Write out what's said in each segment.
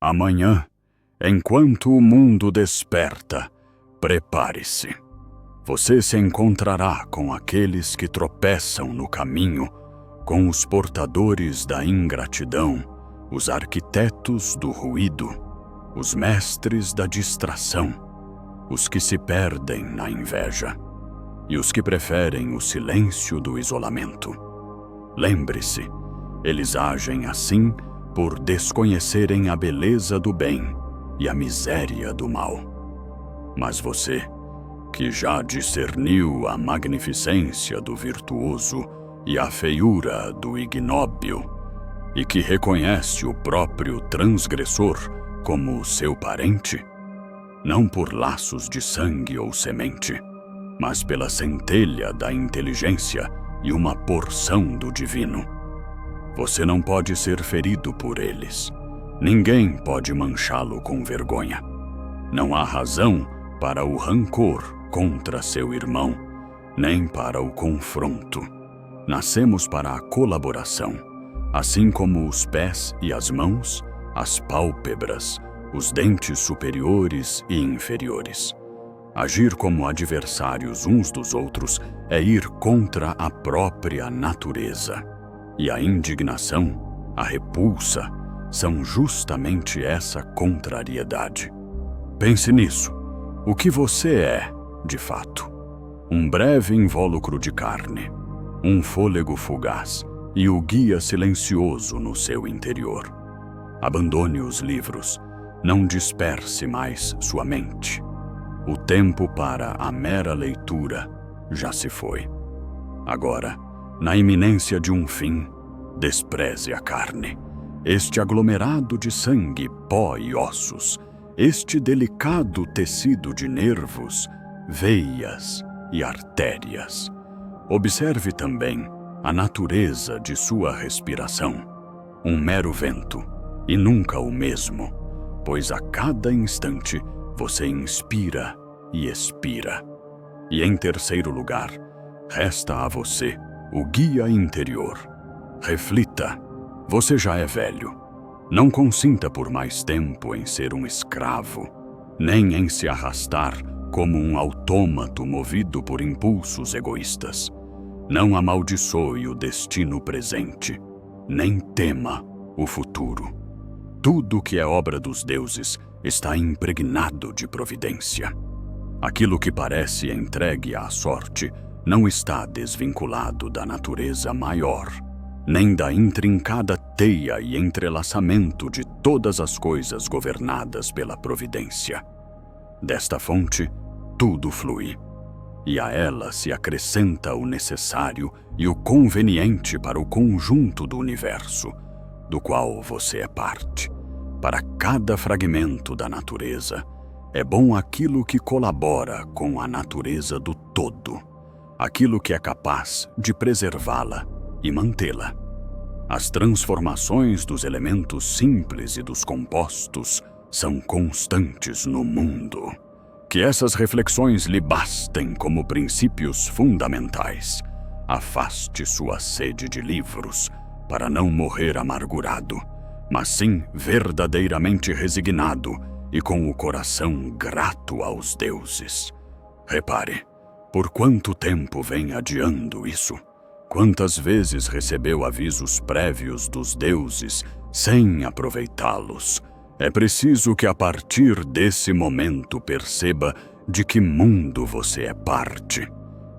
Amanhã, enquanto o mundo desperta, prepare-se. Você se encontrará com aqueles que tropeçam no caminho, com os portadores da ingratidão, os arquitetos do ruído, os mestres da distração, os que se perdem na inveja e os que preferem o silêncio do isolamento. Lembre-se, eles agem assim por desconhecerem a beleza do bem e a miséria do mal. Mas você, que já discerniu a magnificência do virtuoso e a feiura do ignóbil, e que reconhece o próprio transgressor como seu parente, não por laços de sangue ou semente, mas pela centelha da inteligência e uma porção do divino. Você não pode ser ferido por eles. Ninguém pode manchá-lo com vergonha. Não há razão para o rancor contra seu irmão, nem para o confronto. Nascemos para a colaboração, assim como os pés e as mãos, as pálpebras, os dentes superiores e inferiores. Agir como adversários uns dos outros é ir contra a própria natureza. E a indignação, a repulsa, são justamente essa contrariedade. Pense nisso. O que você é, de fato? Um breve invólucro de carne, um fôlego fugaz e o guia silencioso no seu interior. Abandone os livros, não disperse mais sua mente. O tempo para a mera leitura já se foi. Agora, na iminência de um fim, despreze a carne, este aglomerado de sangue, pó e ossos, este delicado tecido de nervos, veias e artérias. Observe também a natureza de sua respiração, um mero vento, e nunca o mesmo, pois a cada instante você inspira e expira. E em terceiro lugar, resta a você o guia interior. Reflita, você já é velho. Não consinta por mais tempo em ser um escravo, nem em se arrastar como um autômato movido por impulsos egoístas. Não amaldiçoe o destino presente, nem tema o futuro. Tudo que é obra dos deuses está impregnado de providência. Aquilo que parece entregue à sorte não está desvinculado da natureza maior, nem da intrincada teia e entrelaçamento de todas as coisas governadas pela providência. Desta fonte, tudo flui, e a ela se acrescenta o necessário e o conveniente para o conjunto do universo, do qual você é parte. Para cada fragmento da natureza, é bom aquilo que colabora com a natureza do todo, aquilo que é capaz de preservá-la e mantê-la. As transformações dos elementos simples e dos compostos são constantes no mundo. Que essas reflexões lhe bastem como princípios fundamentais. Afaste sua sede de livros para não morrer amargurado, mas sim verdadeiramente resignado e com o coração grato aos deuses. Repare, por quanto tempo vem adiando isso? Quantas vezes recebeu avisos prévios dos deuses sem aproveitá-los? É preciso que a partir desse momento perceba de que mundo você é parte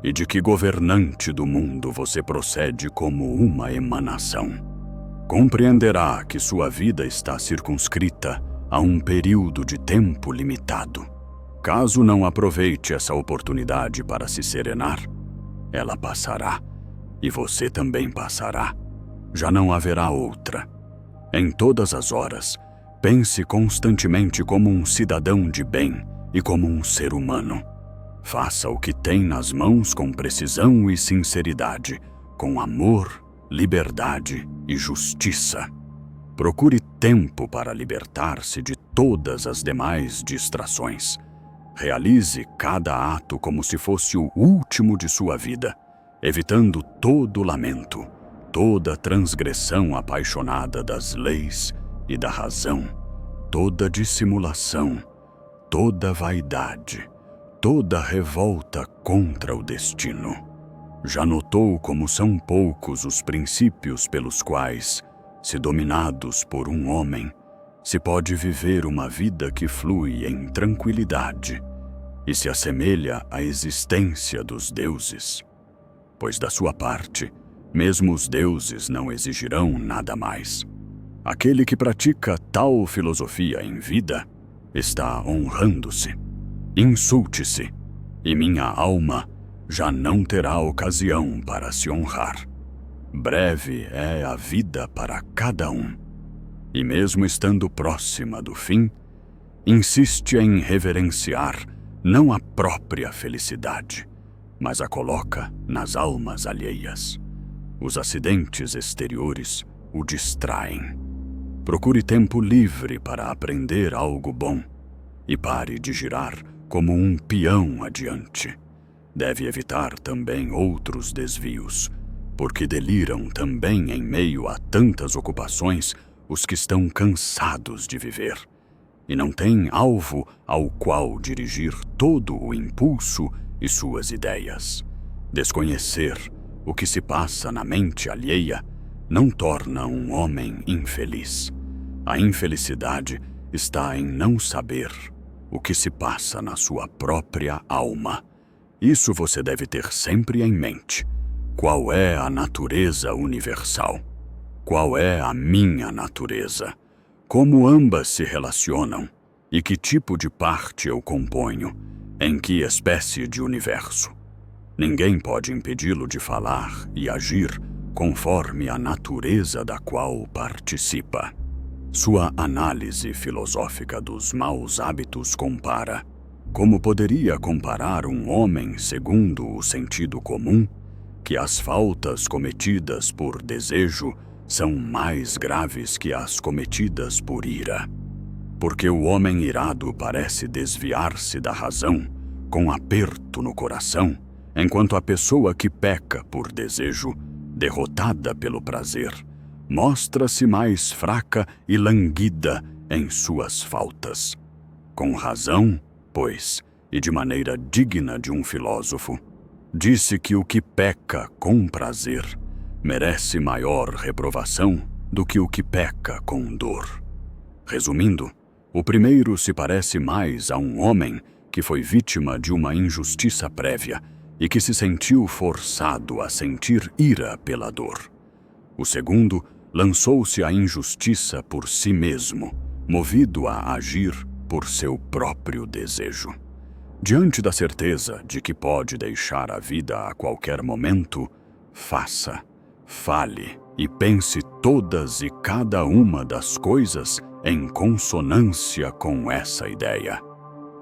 e de que governante do mundo você procede como uma emanação. Compreenderá que sua vida está circunscrita a um período de tempo limitado. Caso não aproveite essa oportunidade para se serenar, ela passará. E você também passará. Já não haverá outra. Em todas as horas, pense constantemente como um cidadão de bem e como um ser humano. Faça o que tem nas mãos com precisão e sinceridade, com amor, liberdade e justiça. Procure tempo para libertar-se de todas as demais distrações. Realize cada ato como se fosse o último de sua vida, evitando todo lamento, toda transgressão apaixonada das leis e da razão. toda dissimulação, toda vaidade, toda revolta contra o destino. Já notou como são poucos os princípios pelos quais, se dominados por um homem, se pode viver uma vida que flui em tranquilidade e se assemelha à existência dos deuses? Pois da sua parte, mesmo os deuses não exigirão nada mais. Aquele que pratica tal filosofia em vida está honrando-se. Insulte-se, e minha alma já não terá ocasião para se honrar. Breve é a vida para cada um, e mesmo estando próxima do fim, insiste em reverenciar não a própria felicidade, mas a coloca nas almas alheias. Os acidentes exteriores o distraem. Procure tempo livre para aprender algo bom e pare de girar como um peão adiante. Deve evitar também outros desvios, porque deliram também em meio a tantas ocupações os que estão cansados de viver e não têm alvo ao qual dirigir todo o impulso e suas ideias. Desconhecer o que se passa na mente alheia não torna um homem infeliz. A infelicidade está em não saber o que se passa na sua própria alma. Isso você deve ter sempre em mente. Qual é a natureza universal? Qual é a minha natureza? Como ambas se relacionam? E que tipo de parte eu componho? Em que espécie de universo? Ninguém pode impedi-lo de falar e agir conforme a natureza da qual participa. Sua análise filosófica dos maus hábitos compara. Como poderia comparar um homem segundo o sentido comum, que as faltas cometidas por desejo são mais graves que as cometidas por ira? Porque o homem irado parece desviar-se da razão, com aperto no coração, enquanto a pessoa que peca por desejo, derrotada pelo prazer, mostra-se mais fraca e languida em suas faltas. Com razão, pois, e de maneira digna de um filósofo, disse que o que peca com prazer merece maior reprovação do que o que peca com dor. Resumindo, o primeiro se parece mais a um homem que foi vítima de uma injustiça prévia e que se sentiu forçado a sentir ira pela dor. O segundo lançou-se à injustiça por si mesmo, movido a agir por seu próprio desejo. Diante da certeza de que pode deixar a vida a qualquer momento, faça, fale e pense todas e cada uma das coisas em consonância com essa ideia.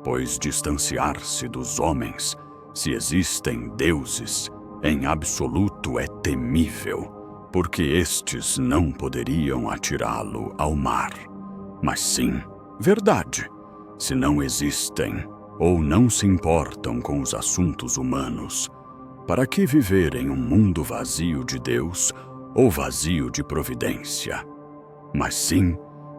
Pois distanciar-se dos homens, se existem deuses, em absoluto é temível, porque estes não poderiam atirá-lo ao mar. Mas sim, verdade, se não existem ou não se importam com os assuntos humanos, para que viver em um mundo vazio de Deus ou vazio de providência? Mas sim,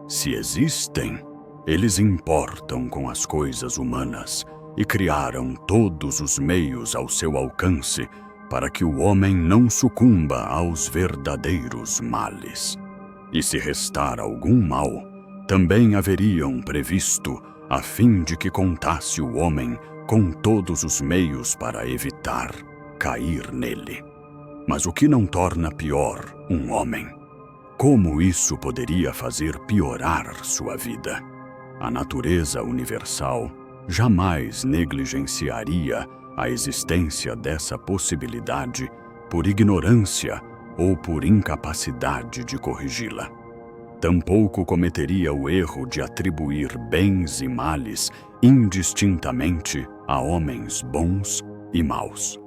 se existem, eles importam com as coisas humanas e criaram todos os meios ao seu alcance para que o homem não sucumba aos verdadeiros males. E se restar algum mal, também haveriam previsto, a fim de que contasse o homem com todos os meios para evitar cair nele. Mas o que não torna pior um homem? Como isso poderia fazer piorar sua vida? A natureza universal jamais negligenciaria a existência dessa possibilidade por ignorância ou por incapacidade de corrigi-la. Tampouco cometeria o erro de atribuir bens e males indistintamente a homens bons e maus.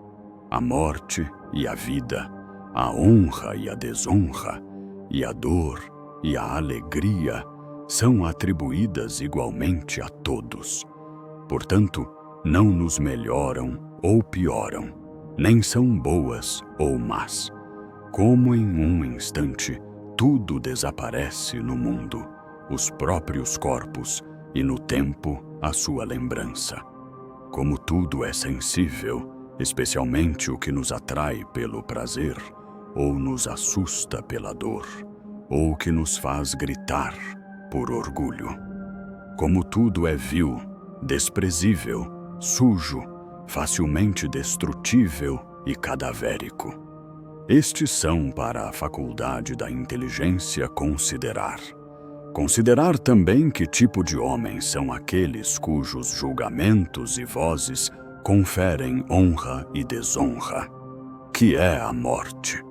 A morte e a vida, a honra e a desonra, e a dor e a alegria são atribuídas igualmente a todos. Portanto, não nos melhoram ou pioram, nem são boas ou más. Como em um instante tudo desaparece no mundo, os próprios corpos e no tempo a sua lembrança. Como tudo é sensível, especialmente o que nos atrai pelo prazer, ou nos assusta pela dor, ou que nos faz gritar por orgulho. Como tudo é vil, desprezível, sujo, facilmente destrutível e cadavérico. Estes são para a faculdade da inteligência considerar. Considerar também que tipo de homens são aqueles cujos julgamentos e vozes conferem honra e desonra, que é a morte.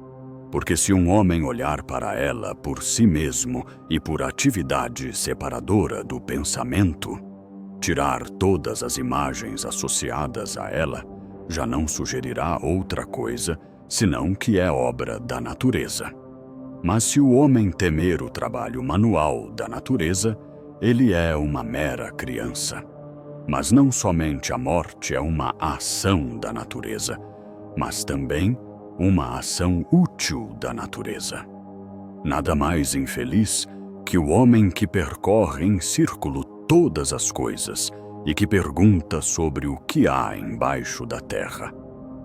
Porque se um homem olhar para ela por si mesmo e por atividade separadora do pensamento, tirar todas as imagens associadas a ela, já não sugerirá outra coisa senão que é obra da natureza. Mas se o homem temer o trabalho manual da natureza, ele é uma mera criança. Mas não somente a morte é uma ação da natureza, mas também uma ação útil da natureza. Nada mais infeliz que o homem que percorre em círculo todas as coisas e que pergunta sobre o que há embaixo da terra,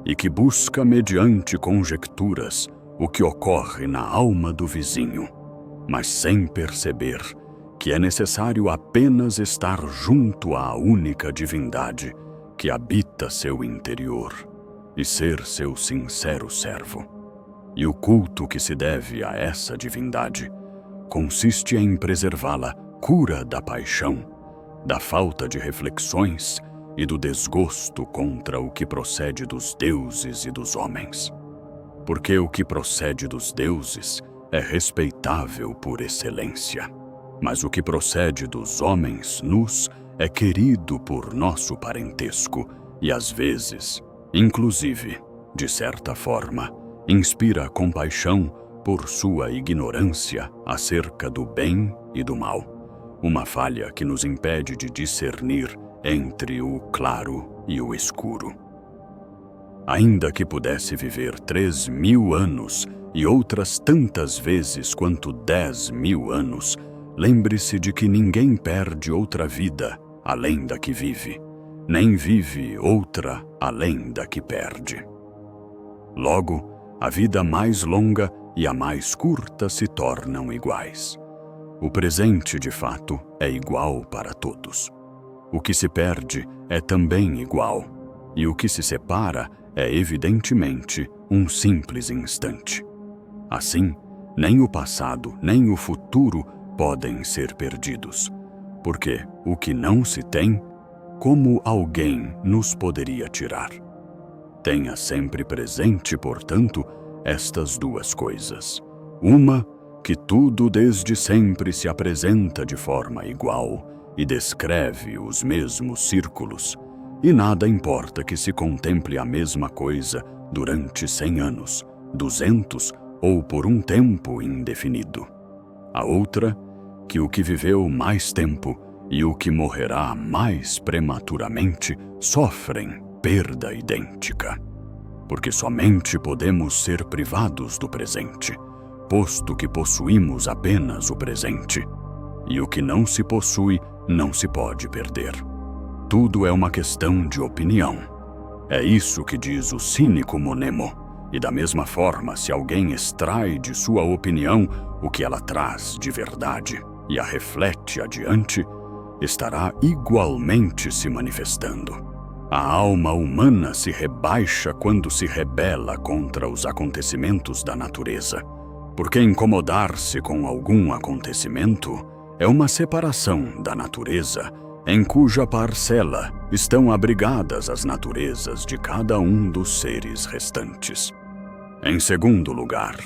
e que busca mediante conjecturas o que ocorre na alma do vizinho, mas sem perceber que é necessário apenas estar junto à única divindade que habita seu interior e ser seu sincero servo. E o culto que se deve a essa divindade consiste em preservá-la cura da paixão, da falta de reflexões e do desgosto contra o que procede dos deuses e dos homens. Porque o que procede dos deuses é respeitável por excelência, mas o que procede dos homens nus é querido por nosso parentesco e às vezes, inclusive, de certa forma, inspira compaixão por sua ignorância acerca do bem e do mal, uma falha que nos impede de discernir entre o claro e o escuro. Ainda que pudesse viver 3.000 anos e outras tantas vezes quanto 10.000 anos, lembre-se de que ninguém perde outra vida além da que vive, nem vive outra além da que perde. Logo, a vida mais longa e a mais curta se tornam iguais. O presente, de fato, é igual para todos. O que se perde é também igual, e o que se separa é evidentemente um simples instante. Assim, nem o passado nem o futuro podem ser perdidos, porque o que não se tem, como alguém nos poderia tirar? Tenha sempre presente, portanto, estas duas coisas. Uma, que tudo desde sempre se apresenta de forma igual e descreve os mesmos círculos, e nada importa que se contemple a mesma coisa durante 100 anos, 200 ou por um tempo indefinido. A outra, que o que viveu mais tempo e o que morrerá mais prematuramente sofrem perda idêntica. Porque somente podemos ser privados do presente, posto que possuímos apenas o presente, e o que não se possui não se pode perder. Tudo é uma questão de opinião. É isso que diz o cínico Monemo, e da mesma forma, se alguém extrai de sua opinião o que ela traz de verdade e a reflete adiante, estará igualmente se manifestando. A alma humana se rebaixa quando se rebela contra os acontecimentos da natureza, porque incomodar-se com algum acontecimento é uma separação da natureza, em cuja parcela estão abrigadas as naturezas de cada um dos seres restantes. Em segundo lugar,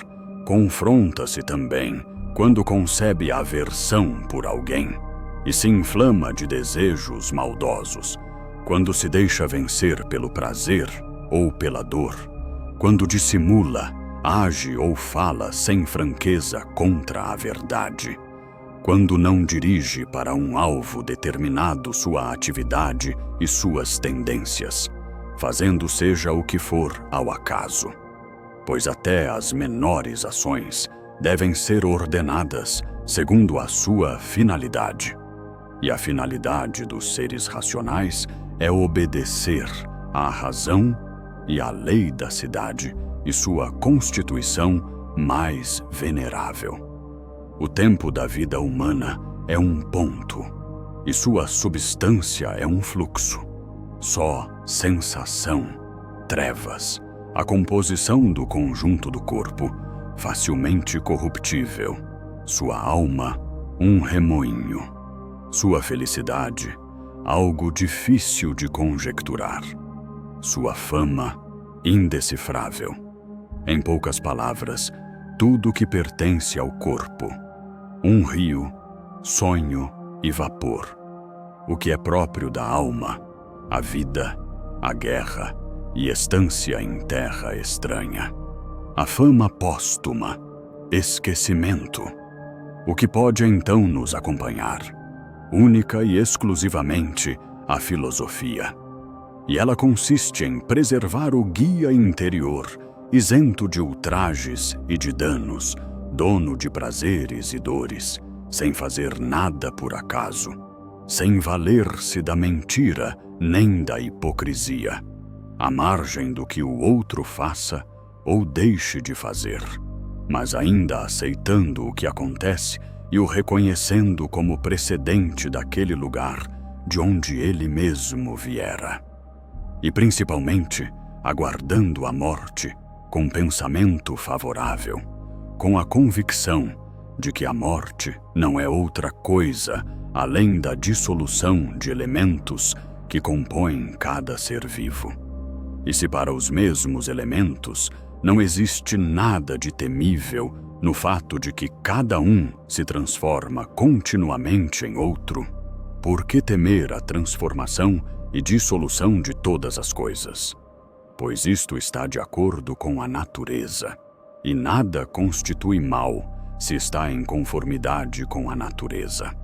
confronta-se também quando concebe aversão por alguém e se inflama de desejos maldosos, quando se deixa vencer pelo prazer ou pela dor, quando dissimula, age ou fala sem franqueza contra a verdade, quando não dirige para um alvo determinado sua atividade e suas tendências, fazendo seja o que for ao acaso. Pois até as menores ações devem ser ordenadas segundo a sua finalidade. E a finalidade dos seres racionais é obedecer à razão e à lei da cidade e sua constituição mais venerável. O tempo da vida humana é um ponto, e sua substância é um fluxo. Só sensação, trevas, a composição do conjunto do corpo, facilmente corruptível. Sua alma, um remoinho. Sua felicidade, algo difícil de conjecturar. Sua fama, indecifrável. Em poucas palavras, tudo que pertence ao corpo. Um rio, sonho e vapor. O que é próprio da alma, a vida, a guerra e estância em terra estranha. A fama póstuma, esquecimento. O que pode então nos acompanhar? Única e exclusivamente a filosofia. E ela consiste em preservar o guia interior, isento de ultrajes e de danos, dono de prazeres e dores, sem fazer nada por acaso, sem valer-se da mentira nem da hipocrisia, à margem do que o outro faça ou deixe de fazer, mas ainda aceitando o que acontece e o reconhecendo como precedente daquele lugar de onde ele mesmo viera. E principalmente, aguardando a morte com pensamento favorável, com a convicção de que a morte não é outra coisa além da dissolução de elementos que compõem cada ser vivo. E se para os mesmos elementos não existe nada de temível no fato de que cada um se transforma continuamente em outro, por que temer a transformação e dissolução de todas as coisas? Pois isto está de acordo com a natureza, e nada constitui mal se está em conformidade com a natureza.